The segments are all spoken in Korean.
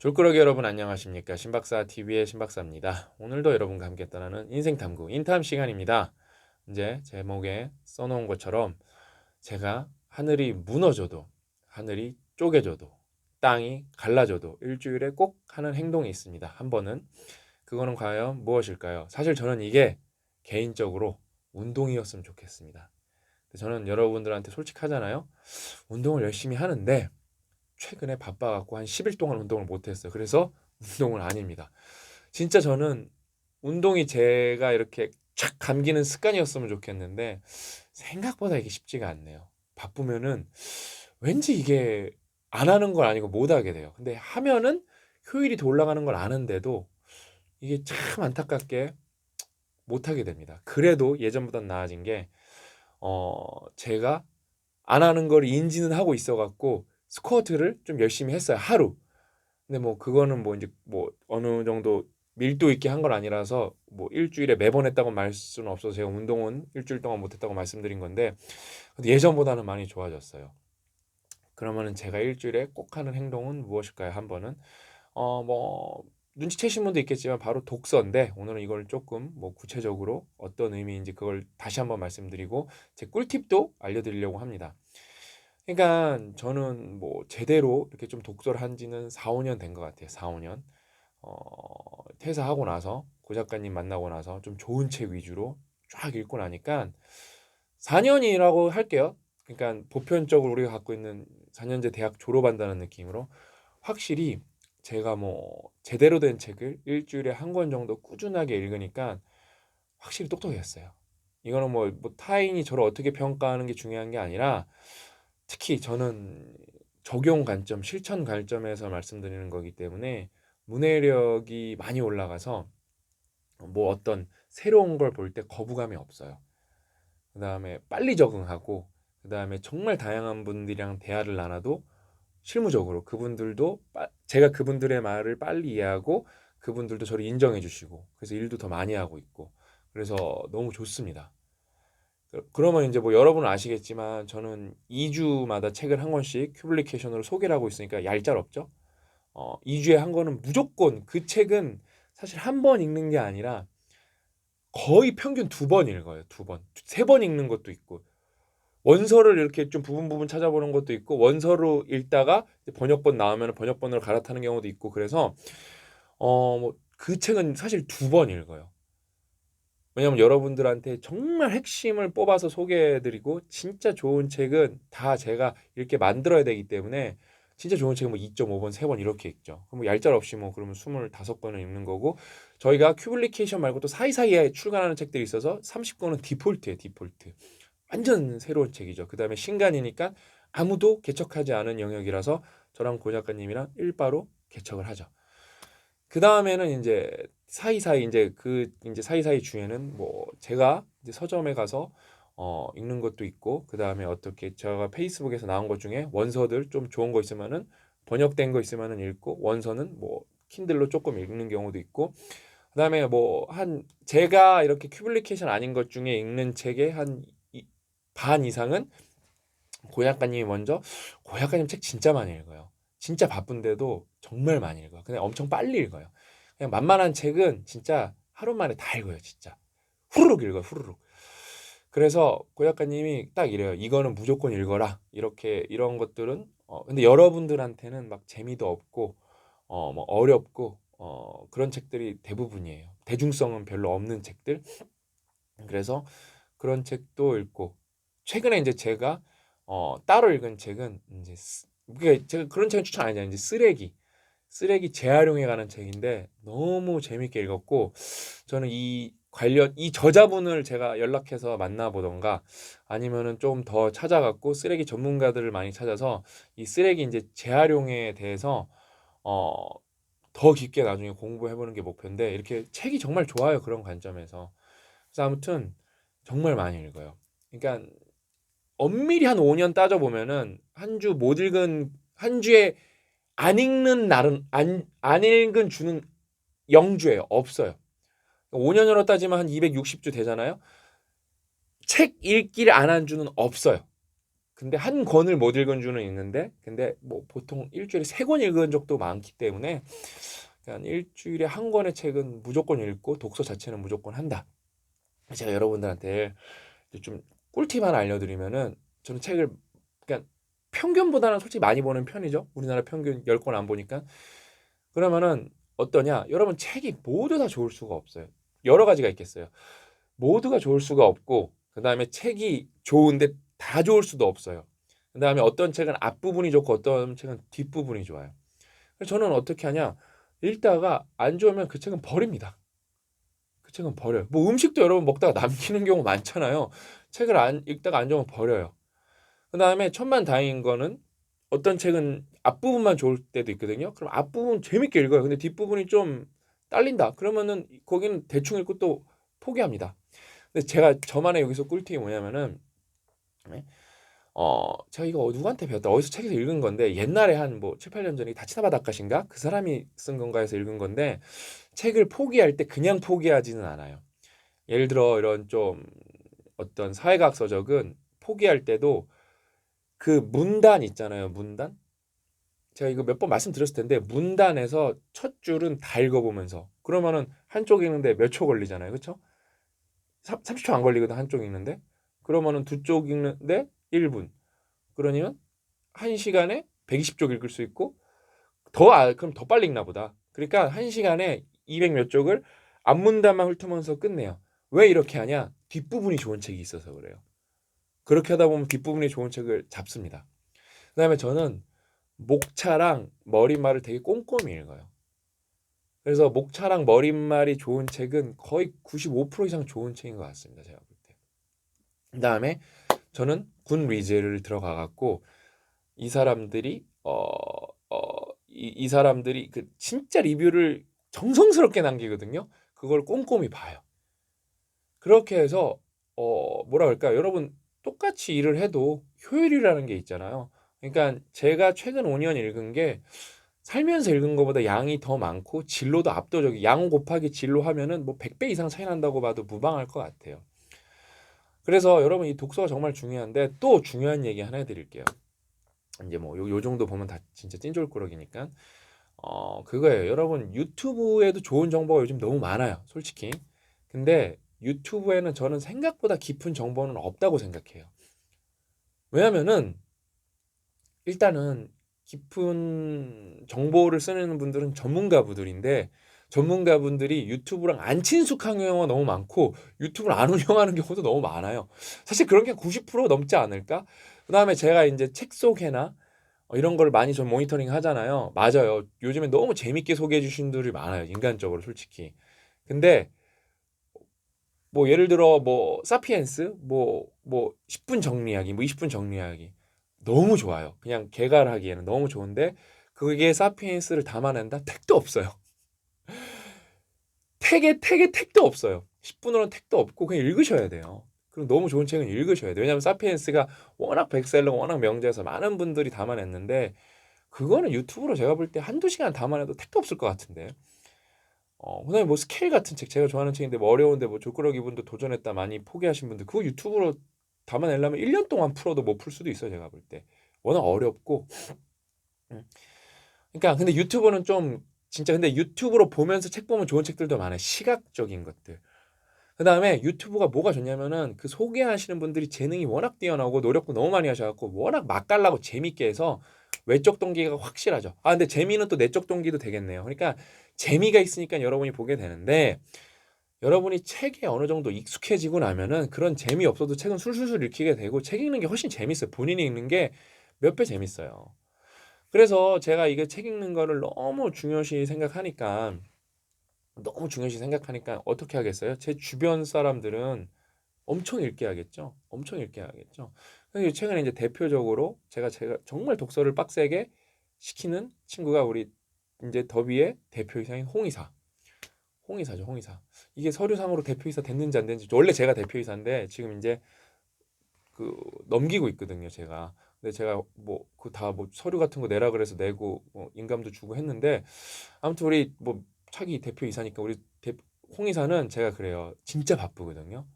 졸꾸러기 여러분 안녕하십니까? 신박사 TV의 신박사입니다. 오늘도 여러분과 함께 떠나는 인생 탐구 인탐 시간입니다. 이제 제목에 써놓은 것처럼 제가 하늘이 무너져도 하늘이 쪼개져도 땅이 갈라져도 일주일에 꼭 하는 행동이 있습니다. 한 번은 그거는 과연 무엇일까요? 사실 저는 이게 개인적으로 운동이었으면 좋겠습니다. 저는 여러분들한테 솔직하잖아요. 운동을 열심히 하는데 최근에 바빠갖고 한 10일 동안 운동을 못했어요. 그래서 운동은 아닙니다. 진짜 저는 운동이 제가 이렇게 촥 감기는 습관이었으면 좋겠는데 생각보다 이게 쉽지가 않네요. 바쁘면은 왠지 이게 안 하는 걸 아니고 못 하게 돼요. 근데 하면은 효율이 더 올라가는 걸 아는데도 이게 참 안타깝게 못 하게 됩니다. 그래도 예전보다 나아진 게 제가 안 하는 걸 인지는 하고 있어갖고 스쿼트를 좀 열심히 했어요. 하루. 근데 뭐 그거는 뭐 이제 뭐 어느 정도 밀도 있게 한 건 아니라서 뭐 일주일에 매번 했다고 말 수는 없어서 제가 운동은 일주일 동안 못했다고 말씀드린 건데 예전보다는 많이 좋아졌어요. 그러면은 제가 일주일에 꼭 하는 행동은 무엇일까요? 한 번은 뭐 눈치채신 분도 있겠지만 바로 독서인데 오늘은 이걸 조금 뭐 구체적으로 어떤 의미인지 그걸 다시 한번 말씀드리고 제 꿀팁도 알려드리려고 합니다. 그러니까 저는 뭐 제대로 이렇게 좀 독서를 한 지는 4, 5년 된 것 같아요. 4, 5년. 퇴사하고 나서 고 작가님 만나고 나서 좀 좋은 책 위주로 쫙 읽고 나니까 4년이라고 할게요. 그러니까 보편적으로 우리가 갖고 있는 4년제 대학 졸업한다는 느낌으로 확실히 제가 뭐 제대로 된 책을 일주일에 한 권 정도 꾸준하게 읽으니까 확실히 똑똑해졌어요. 이거는 뭐 타인이 저를 어떻게 평가하는 게 중요한 게 아니라 특히 저는 적용 관점, 실천 관점에서 말씀드리는 거기 때문에 문해력이 많이 올라가서 뭐 어떤 새로운 걸 볼 때 거부감이 없어요. 그 다음에 빨리 적응하고, 그 다음에 정말 다양한 분들이랑 대화를 나눠도 실무적으로 그분들도 제가 그분들의 말을 빨리 이해하고 그분들도 저를 인정해 주시고 그래서 일도 더 많이 하고 있고 그래서 너무 좋습니다. 그러면 이제 뭐 여러분은 아시겠지만 저는 2주마다 책을 한 권씩 큐블리케이션으로 소개를 하고 있으니까 얄짤없죠. 2주에 한 권은 무조건 그 책은 사실 한 번 읽는 게 아니라 거의 평균 2번 읽어요. 2번. 3번 읽는 것도 있고 원서를 이렇게 좀 부분 부분 찾아보는 것도 있고 원서로 읽다가 번역본 나오면 번역본으로 갈아타는 경우도 있고 그래서 뭐 그 책은 사실 2번 읽어요. 왜냐면 여러분들한테 정말 핵심을 뽑아서 소개해드리고 진짜 좋은 책은 다 제가 이렇게 만들어야 되기 때문에 진짜 좋은 책은 뭐 2.5번, 3번 이렇게 읽죠. 그럼 뭐 얄짤없이 뭐 그러면 25권을 읽는 거고 저희가 큐블리케이션 말고 또 사이사이에 출간하는 책들이 있어서 30권은 디폴트예요, 디폴트. 완전 새로운 책이죠. 그 다음에 신간이니까 아무도 개척하지 않은 영역이라서 저랑 고 작가님이랑 일바로 개척을 하죠. 그 다음에는 이제 사이사이 이제 사이사이 중에는 뭐 제가 이제 서점에 가서 읽는 것도 있고 그 다음에 어떻게 제가 페이스북에서 나온 것 중에 원서들 좀 좋은 거 있으면은 번역된 거 있으면은 읽고 원서는 뭐 킨들로 조금 읽는 경우도 있고 그 다음에 뭐 한 제가 이렇게 큐블리케이션 아닌 것 중에 읽는 책의 한 반 이상은 고 작가님이 먼저 고 작가님 책 진짜 많이 읽어요. 진짜 바쁜데도 정말 많이 읽어요. 그냥 엄청 빨리 읽어요. 그냥 만만한 책은 진짜 하루 만에 다 읽어요. 진짜 후루룩 읽어요. 후루룩. 그래서 고 작가님이 딱 이래요. 이거는 무조건 읽어라. 이렇게 이런 것들은 근데 여러분들한테는 막 재미도 없고 뭐 어렵고 그런 책들이 대부분이에요. 대중성은 별로 없는 책들. 그래서 그런 책도 읽고 최근에 이제 제가 따로 읽은 책은 이제 그게 제가 그런 책은 추천 안 해요. 이제 쓰레기 재활용에 관한 책인데 너무 재밌게 읽었고 저는 이 저자분을 제가 연락해서 만나보던가 아니면은 좀 더 찾아갖고 쓰레기 전문가들을 많이 찾아서 이 쓰레기 이제 재활용에 대해서 어, 더 깊게 나중에 공부해보는 게 목표인데 이렇게 책이 정말 좋아요. 그런 관점에서. 그래서 아무튼 정말 많이 읽어요. 그러니까 엄밀히 한 5년 따져보면은 한 주 못 읽은 한 주에 안 읽는 날은 안 읽은 주는 0주예요. 없어요. 5년으로 따지면 한 260주 되잖아요. 책 읽기를 안 한 주는 없어요. 근데 한 권을 못 읽은 주는 있는데 근데 뭐 보통 일주일에 3권 읽은 적도 많기 때문에 그냥 일주일에 한 권의 책은 무조건 읽고 독서 자체는 무조건 한다. 제가 여러분들한테 좀 꿀팁 하나 알려드리면은 저는 책을 그러니까 평균보다는 솔직히 많이 보는 편이죠. 우리나라 평균 10권 안 보니까. 그러면은 어떠냐? 여러분 책이 모두 다 좋을 수가 없어요. 여러 가지가 있겠어요. 모두가 좋을 수가 없고 그다음에 책이 좋은데 다 좋을 수도 없어요. 그다음에 어떤 책은 앞부분이 좋고 어떤 책은 뒷부분이 좋아요. 그래서 저는 어떻게 하냐? 읽다가 안 좋으면 그 책은 버립니다. 그 책은 버려요. 뭐 음식도 여러분 먹다가 남기는 경우 많잖아요. 책을 안 읽다가 안 좋으면 버려요. 그다음에 천만다행인 거는 어떤 책은 앞부분만 좋을 때도 있거든요. 그럼 앞부분 재밌게 읽어요. 근데 뒷부분이 좀 딸린다. 그러면은 거기는 대충 읽고 또 포기합니다. 근데 제가 저만의 여기서 꿀팁이 뭐냐면은 네? 제가 이거 누구한테 배웠다. 어디서 책에서 읽은 건데 옛날에 한 뭐 7, 8년 전에 다치나바 다카신가? 그 사람이 쓴 건가 해서 읽은 건데 책을 포기할 때 그냥 포기하지는 않아요. 예를 들어 이런 좀 어떤 사회과학 서적은 포기할 때도 그 문단 있잖아요. 문단? 제가 이거 몇 번 말씀드렸을 텐데 문단에서 첫 줄은 다 읽어보면서 그러면은 한쪽 읽는데 몇 초 걸리잖아요. 그렇죠? 30초 안 걸리거든 한쪽 읽는데 그러면은 두 쪽 읽는데 1분 그러면 1시간에 120쪽 읽을 수 있고 그럼 더 빨리 읽나 보다. 그러니까 1시간에 200 몇 쪽을 앞문단만 훑으면서 끝내요. 왜 이렇게 하냐? 뒷부분이 좋은 책이 있어서 그래요. 그렇게 하다 보면 뒷부분이 좋은 책을 잡습니다. 그다음에 저는 목차랑 머릿말을 되게 꼼꼼히 읽어요. 그래서 목차랑 머릿말이 좋은 책은 거의 95% 이상 좋은 책인 것 같습니다. 제가 볼 때. 그다음에 저는 군 리즈를 들어가 갖고 이 사람들이 이 사람들이 그 진짜 리뷰를 정성스럽게 남기거든요. 그걸 꼼꼼히 봐요. 그렇게 해서 뭐라 그럴까? 여러분 똑같이 일을 해도 효율이라는 게 있잖아요. 그러니까 제가 최근 5년 읽은 게 살면서 읽은 것보다 양이 더 많고 진로도 압도적이 양 곱하기 진로 하면은 뭐 100배 이상 차이 난다고 봐도 무방할 것 같아요. 그래서 여러분 이 독서가 정말 중요한데 또 중요한 얘기 하나 해드릴게요. 이제 뭐 요 정도 보면 다 진짜 찐졸꾸러기니까 그거예요. 여러분 유튜브에도 좋은 정보가 요즘 너무 많아요. 솔직히. 근데 유튜브에는 저는 생각보다 깊은 정보는 없다고 생각해요. 왜냐면은 일단은 깊은 정보를 쓰는 분들은 전문가분들인데 전문가분들이 유튜브랑 안 친숙한 경우가 너무 많고 유튜브를 안 운영하는 경우도 너무 많아요. 사실 그런 게 90% 넘지 않을까? 그다음에 제가 이제 책 소개나 이런 걸 많이 좀 모니터링 하잖아요. 맞아요. 요즘에 너무 재밌게 소개해 주신 분들이 많아요. 인간적으로 솔직히. 근데 뭐 예를 들어 뭐 사피엔스 뭐 10분 정리하기 뭐 20분 정리하기 너무 좋아요. 그냥 개발하기에는 너무 좋은데 그게 사피엔스를 담아낸다? 택도 없어요. 택에 택도 없어요. 10분으로는 택도 없고 그냥 읽으셔야 돼요. 그럼 너무 좋은 책은 읽으셔야 돼요. 왜냐하면 사피엔스가 워낙 백셀러, 워낙 명작에서 많은 분들이 담아냈는데 그거는 유튜브로 제가 볼 때 한두 시간 담아내도 택도 없을 것 같은데. 그다음에 뭐 스케일 같은 책 제가 좋아하는 책인데 뭐 어려운데 뭐 졸꾸러기 분도 도전했다 많이 포기하신 분들 그거 유튜브로 담아내려면 1년 동안 풀어도 못 풀 수도 있어요 제가 볼 때. 워낙 어렵고. 음. 그러니까 근데 유튜브는 좀 진짜 근데 유튜브로 보면서 책 보면 좋은 책들도 많아요. 시각적인 것들. 그다음에 유튜브가 뭐가 좋냐면은 그 소개하시는 분들이 재능이 워낙 뛰어나고 노력도 너무 많이 하셔갖고 워낙 맛깔나고 재밌게 해서 외적 동기가 확실하죠. 아 근데 재미는 또 내적 동기도 되겠네요. 그러니까 재미가 있으니까 여러분이 보게 되는데 여러분이 책에 어느 정도 익숙해지고 나면은 그런 재미 없어도 책은 술술술 읽히게 되고 책 읽는 게 훨씬 재밌어요. 본인이 읽는 게 몇 배 재밌어요. 그래서 제가 이게 책 읽는 거를 너무 중요시 생각하니까 어떻게 하겠어요? 제 주변 사람들은 엄청 읽게 하겠죠. 엄청 읽게 하겠죠. 그래서 최근에 이제 대표적으로 제가 정말 독서를 빡세게 시키는 친구가 우리 이제 더비의 대표이사인 홍의사. 홍의사죠, 홍의사. 이게 서류상으로 대표이사 됐는지 안 됐는지 원래 제가 대표이사인데 지금 이제 그 넘기고 있거든요, 제가. 근데 제가 뭐 그 다 뭐 서류 같은 거 내라 그래서 내고 인감도 주고 했는데 아무튼 우리 뭐 차기 대표이사니까 홍의사는 제가 그래요. 진짜 바쁘거든요.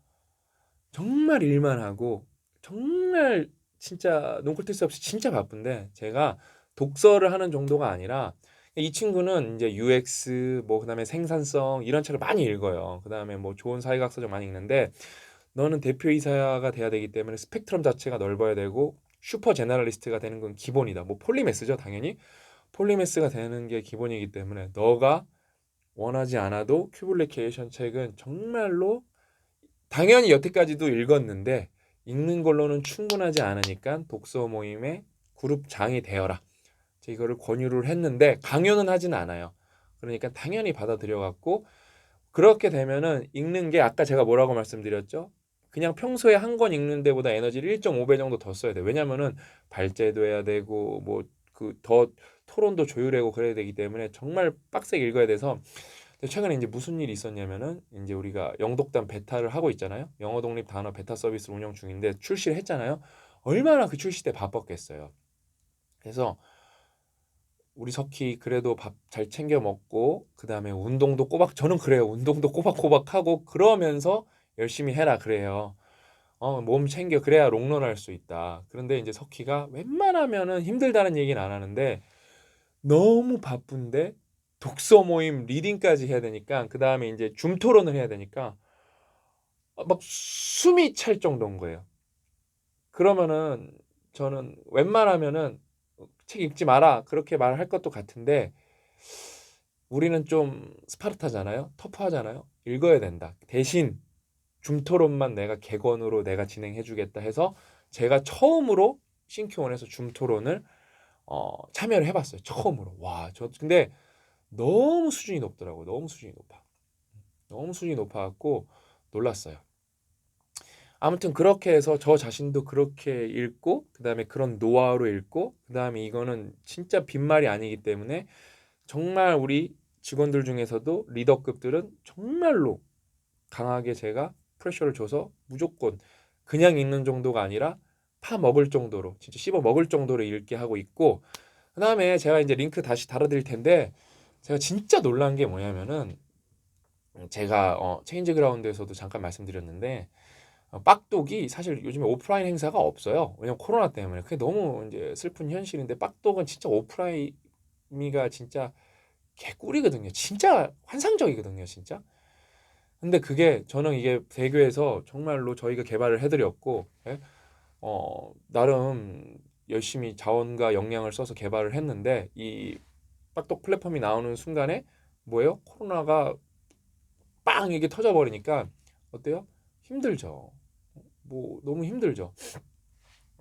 정말 일만 하고 정말 진짜 눈코 뜰 새 없이 진짜 바쁜데 제가 독서를 하는 정도가 아니라 이 친구는 이제 UX 뭐 그다음에 생산성 이런 책을 많이 읽어요. 그다음에 뭐 좋은 사회학 서적 많이 읽는데 너는 대표이사가 돼야 되기 때문에 스펙트럼 자체가 넓어야 되고 슈퍼 제너럴리스트가 되는 건 기본이다. 뭐 폴리매스죠, 당연히. 폴리매스가 되는 게 기본이기 때문에 너가 원하지 않아도 큐블리케이션 책은 정말로 당연히 여태까지도 읽었는데 읽는 걸로는 충분하지 않으니까 독서 모임의 그룹장이 되어라. 제가 이거를 권유를 했는데 강요는 하진 않아요. 그러니까 당연히 받아들여갖고 그렇게 되면은 읽는 게 아까 제가 뭐라고 말씀드렸죠? 그냥 평소에 한 권 읽는 데보다 에너지를 1.5배 정도 더 써야 돼. 왜냐면은 발제도 해야 되고 뭐 그 더 토론도 조율하고 그래야 되기 때문에 정말 빡세게 읽어야 돼서 최근에 이제 무슨 일이 있었냐면은 이제 우리가 영독단 베타를 하고 있잖아요. 영어 독립 단어 베타 서비스 운영 중인데 출시를 했잖아요. 얼마나 그 출시 때 바빴겠어요. 그래서 우리 석희 그래도 밥 잘 챙겨 먹고 그다음에 운동도 꼬박 저는 그래요. 운동도 꼬박꼬박 하고 그러면서 열심히 해라 그래요. 몸 챙겨 그래야 롱런 할 수 있다. 그런데 이제 석희가 웬만하면은 힘들다는 얘기는 안 하는데 너무 바쁜데 독서 모임 리딩까지 해야 되니까 그다음에 이제 줌 토론을 해야 되니까 막 숨이 찰 정도인 거예요. 그러면은 저는 웬만하면은 책 읽지 마라 그렇게 말할 것도 같은데 우리는 좀 스파르타잖아요. 터프하잖아요. 읽어야 된다. 대신 줌 토론만 내가 객원으로 내가 진행해 주겠다 해서 제가 처음으로 신큐원에서 줌 토론을 참여를 해봤어요. 처음으로. 와, 저 근데 너무 수준이 높더라고요. 너무 수준이 높아. 너무 수준이 높아갖고 놀랐어요. 아무튼 그렇게 해서 저 자신도 그렇게 읽고 그다음에 그런 노하우로 읽고 그다음에 이거는 진짜 빈말이 아니기 때문에 정말 우리 직원들 중에서도 리더급들은 정말로 강하게 제가 프레셔를 줘서 무조건 그냥 읽는 정도가 아니라 파 먹을 정도로 진짜 씹어 먹을 정도로 읽게 하고 있고 그다음에 제가 이제 링크 다시 달아드릴 텐데 제가 진짜 놀란 게 뭐냐면은 제가 체인지 그라운드에서도 잠깐 말씀드렸는데 빡독이 사실 요즘에 오프라인 행사가 없어요. 왜냐면 코로나 때문에 그게 너무 이제 슬픈 현실인데 빡독은 진짜 오프라인이가 진짜 개꿀이거든요. 진짜 환상적이거든요, 진짜. 근데 그게 저는 이게 대교에서 정말로 저희가 개발을 해드렸고 예? 나름 열심히 자원과 역량을 써서 개발을 했는데 이 빡독 플랫폼이 나오는 순간에 뭐예요? 코로나가 빵 이게 터져버리니까 어때요? 힘들죠. 뭐 너무 힘들죠.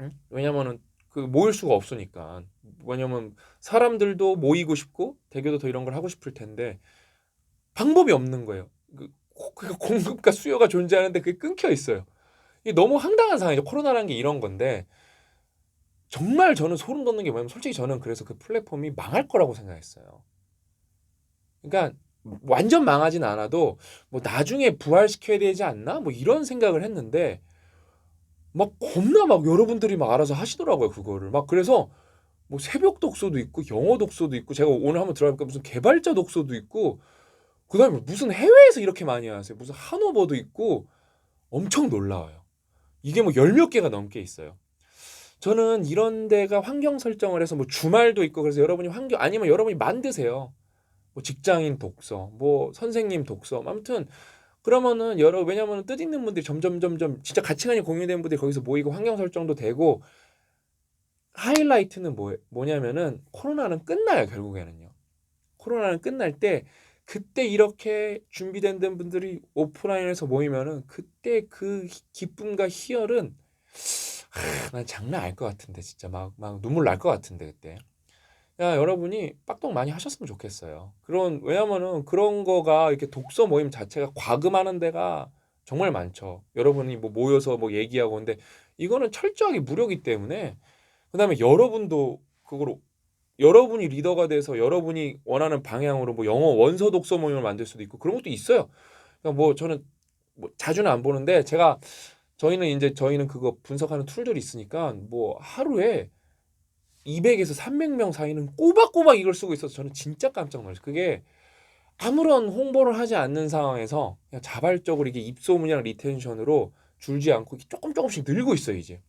응? 왜냐면은 그 모일 수가 없으니까. 왜냐면 사람들도 모이고 싶고 대교도 더 이런 걸 하고 싶을 텐데 방법이 없는 거예요. 그 공급과 수요가 존재하는데 그게 끊겨 있어요. 이게 너무 황당한 상황이죠. 코로나라는 게 이런 건데 정말 저는 소름 돋는 게 뭐냐면 솔직히 저는 그래서 그 플랫폼이 망할 거라고 생각했어요. 그러니까 완전 망하진 않아도 뭐 나중에 부활시켜야 되지 않나? 뭐 이런 생각을 했는데 막 겁나 막 여러분들이 막 알아서 하시더라고요, 그거를. 막 그래서 뭐 새벽 독서도 있고 영어 독서도 있고 제가 오늘 한번 들어보니까 무슨 개발자 독서도 있고 그다음에 무슨 해외에서 이렇게 많이 하세요. 무슨 한오버도 있고 엄청 놀라워요. 이게 뭐 열 몇 개가 넘게 있어요. 저는 이런 데가 환경 설정을 해서 뭐 주말도 있고 그래서 여러분이 환경 아니면 여러분이 만드세요. 뭐 직장인 독서, 뭐 선생님 독서, 아무튼 그러면은 왜냐면은 뜻있는 분들이 점점 진짜 가치관이 공유된 분들이 거기서 모이고 환경 설정도 되고 하이라이트는 뭐냐면은 코로나는 끝나요 결국에는요. 코로나는 끝날 때 그때 이렇게 준비된 분들이 오프라인에서 모이면은 그때 그 기쁨과 희열은 난 장난 아닐 것 같은데 진짜 막 눈물 날 것 같은데 그때. 야, 여러분이 빡동 많이 하셨으면 좋겠어요. 왜냐면은 그런 거가 이렇게 독서 모임 자체가 과금하는 데가 정말 많죠. 여러분이 뭐 모여서 뭐 얘기하고 근데 이거는 철저하게 무료이기 때문에 그다음에 여러분도 그거로 여러분이 리더가 돼서 여러분이 원하는 방향으로 뭐 영어 원서 독서 모임을 만들 수도 있고 그런 것도 있어요. 그러니까 뭐 저는 뭐 자주는 안 보는데 저희는 그거 분석하는 툴들이 있으니까 뭐 하루에 200에서 300명 사이는 꼬박꼬박 이걸 쓰고 있어서 저는 진짜 깜짝 놀랐어요. 그게 아무런 홍보를 하지 않는 상황에서 그냥 자발적으로 이게 입소문이랑 리텐션으로 줄지 않고 조금씩 늘고 있어요, 이제.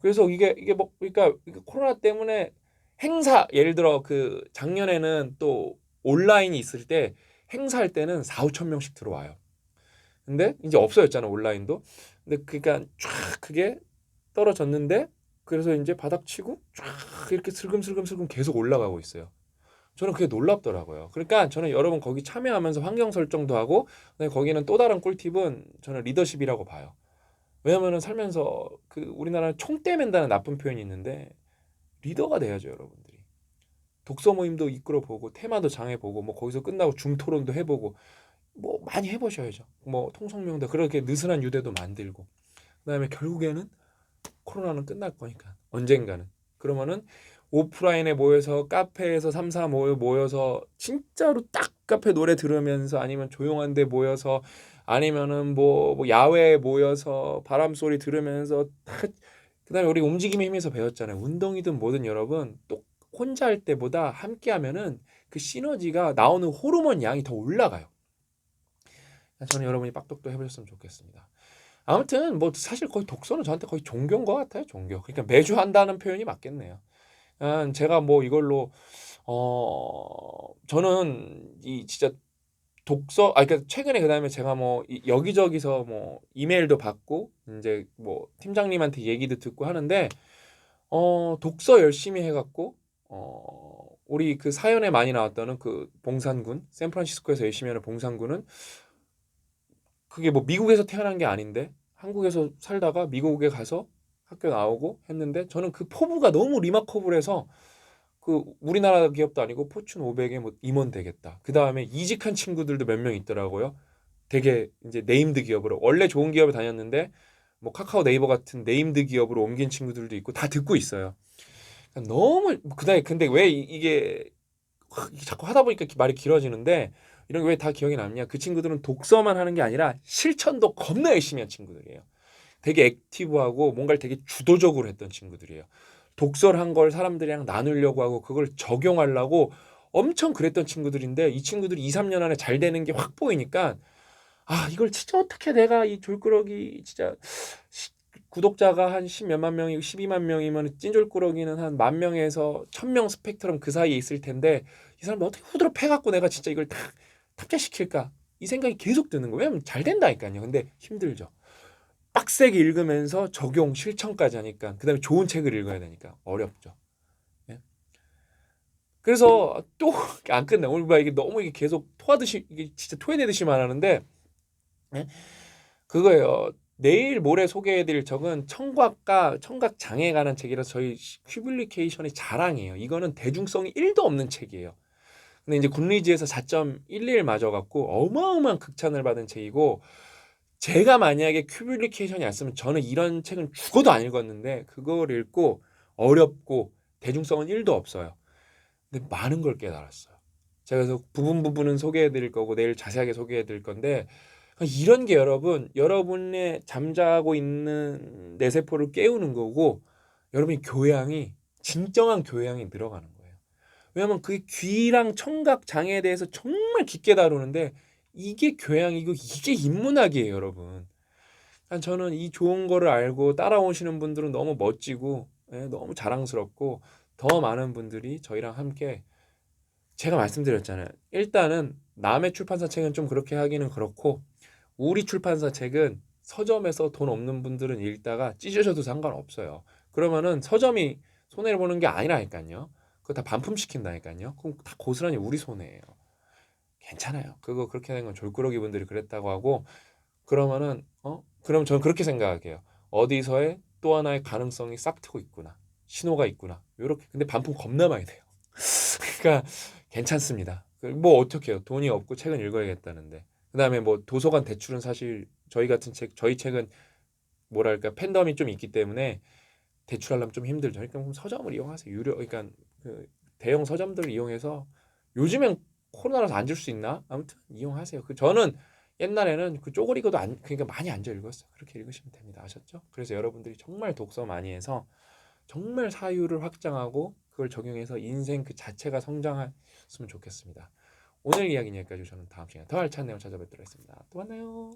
그래서 이게 뭐 그러니까 이게 코로나 때문에 행사 예를 들어 그 작년에는 또 온라인이 있을 때 행사할 때는 4-5천 명씩 들어와요. 근데 이제 없어졌잖아 온라인도. 근데 그러니까 쫙 그게 떨어졌는데 그래서 이제 바닥치고 쫙 이렇게 슬금슬금슬금 계속 올라가고 있어요. 저는 그게 놀랍더라고요. 그러니까 저는 여러분 거기 참여하면서 환경 설정도 하고 거기는 또 다른 꿀팁은 저는 리더십이라고 봐요. 왜냐면은 살면서 그 우리나라는 총대 맨다는 나쁜 표현이 있는데 리더가 돼야죠, 여러분들이. 독서 모임도 이끌어 보고 테마도 장해 보고 뭐 거기서 끝나고 줌토론도 해보고 뭐 많이 해보셔야죠. 뭐 통성명도 그렇게 느슨한 유대도 만들고 그다음에 결국에는 코로나는 끝날 거니까 언젠가는 그러면은 오프라인에 모여서 카페에서 3, 4 모여서 진짜로 딱 카페 노래 들으면서 아니면 조용한 데 모여서 아니면은 뭐 야외에 모여서 바람 소리 들으면서 딱 그다음에 우리 움직임의 힘에서 배웠잖아요. 운동이든 뭐든 여러분 또 혼자 할 때보다 함께 하면은 그 시너지가 나오는 호르몬 양이 더 올라가요. 저는 여러분이 빡독도 해보셨으면 좋겠습니다. 아무튼 뭐 사실 거의 독서는 저한테 거의 종교인 것 같아요. 종교. 그러니까 매주 한다는 표현이 맞겠네요. 제가 뭐 이걸로 저는 이 진짜 독서 그러니까 최근에 그다음에 제가 뭐 여기저기서 뭐 이메일도 받고 이제 뭐 팀장님한테 얘기도 듣고 하는데 독서 열심히 해갖고 우리 그 사연에 많이 나왔다는 그 봉산군 샌프란시스코에서 열심히 하는 봉산군은 그게 뭐 미국에서 태어난 게 아닌데 한국에서 살다가 미국에 가서 학교 나오고 했는데 저는 그 포부가 너무 리마커블해서 그 우리나라 기업도 아니고 포춘 500에 뭐 임원 되겠다. 그 다음에 이직한 친구들도 몇 명 있더라고요. 되게 이제 네임드 기업으로 원래 좋은 기업에 다녔는데 뭐 카카오 네이버 같은 네임드 기업으로 옮긴 친구들도 있고 다 듣고 있어요. 그러니까 너무 그다음에 근데 왜 이게 자꾸 하다 보니까 말이 길어지는데 이런 게 왜 다 기억이 남냐? 그 친구들은 독서만 하는 게 아니라 실천도 겁나 열심히 한 친구들이에요. 되게 액티브하고 뭔가를 되게 주도적으로 했던 친구들이에요. 독서를 한 걸 사람들이랑 나누려고 하고 그걸 적용하려고 엄청 그랬던 친구들인데 이 친구들이 2, 3년 안에 잘 되는 게 확 보이니까 이걸 진짜 어떻게 내가 이 졸꾸러기 진짜 구독자가 한 10몇만 명이고 12만 명이면 찐졸꾸러기는 한 10,000명에서 1,000명 스펙트럼 그 사이에 있을 텐데 이 사람 어떻게 후드로 패갖고 내가 진짜 이걸 다 탑재시킬까 이 생각이 계속 드는 거예요. 왜냐면 잘 된다니까요. 근데 힘들죠. 빡세게 읽으면서 적용 실천까지 하니까 그다음에 좋은 책을 읽어야 되니까 어렵죠. 예? 그래서 또 안 끝나. 오늘 봐 이게 너무 이게 계속 토하듯이 이게 진짜 토해내듯이 말하는데 예? 그거예요. 내일 모레 소개해드릴 책은 청각과 청각 장애에 관한 책이라서 저희 퀴블리케이션의 자랑이에요. 이거는 대중성이 1도 없는 책이에요. 근데 이제 굿리즈에서 4.11 맞아갖고 어마어마한 극찬을 받은 책이고 제가 만약에 큐블리케이션이 안 쓰면 저는 이런 책은 죽어도 안 읽었는데 그걸 읽고 어렵고 대중성은 1도 없어요. 근데 많은 걸 깨달았어요. 제가 그래서 부분은 소개해 드릴 거고 내일 자세하게 소개해 드릴 건데 이런 게 여러분의 잠자고 있는 뇌세포를 깨우는 거고 여러분이 교양이 진정한 교양이 늘어가는 거예요. 왜냐면 그 귀랑 청각 장애에 대해서 정말 깊게 다루는데 이게 교양이고 이게 인문학이에요, 여러분. 저는 이 좋은 거를 알고 따라오시는 분들은 너무 멋지고 너무 자랑스럽고 더 많은 분들이 저희랑 함께 제가 말씀드렸잖아요. 일단은 남의 출판사 책은 좀 그렇게 하기는 그렇고 우리 출판사 책은 서점에서 돈 없는 분들은 읽다가 찢으셔도 상관없어요. 그러면은 서점이 손해를 보는 게 아니라니까요. 그거 다 반품시킨다니까요. 그럼 다 고스란히 우리 손해예요. 괜찮아요. 그거 그렇게 하는 건 졸꾸러기 분들이 그랬다고 하고 그러면은 그럼 저는 그렇게 생각할게요. 어디서의 또 하나의 가능성이 싹 트고 있구나. 신호가 있구나. 요렇게 근데 반품 겁나 많이 돼요. 그러니까 괜찮습니다. 뭐 어떻게 해요? 돈이 없고 책은 읽어야겠다는데. 그다음에 뭐 도서관 대출은 사실 저희 같은 저희 책은 뭐랄까 팬덤이 좀 있기 때문에 대출하려면 좀 힘들죠. 그러니까 그럼 서점을 이용하세요. 그러니까 그 대형 서점들을 이용해서 요즘엔 코로나라서 앉을 수 있나? 아무튼 이용하세요. 저는 옛날에는 그 쪼그리고도 그러니까 많이 앉아 읽었어요. 그렇게 읽으시면 됩니다. 아셨죠? 그래서 여러분들이 정말 독서 많이 해서 정말 사유를 확장하고 그걸 적용해서 인생 그 자체가 성장했으면 좋겠습니다. 오늘 이야기는 여기까지. 저는 다음 시간에 더 알찬 내용 찾아뵙도록 하겠습니다. 또 만나요.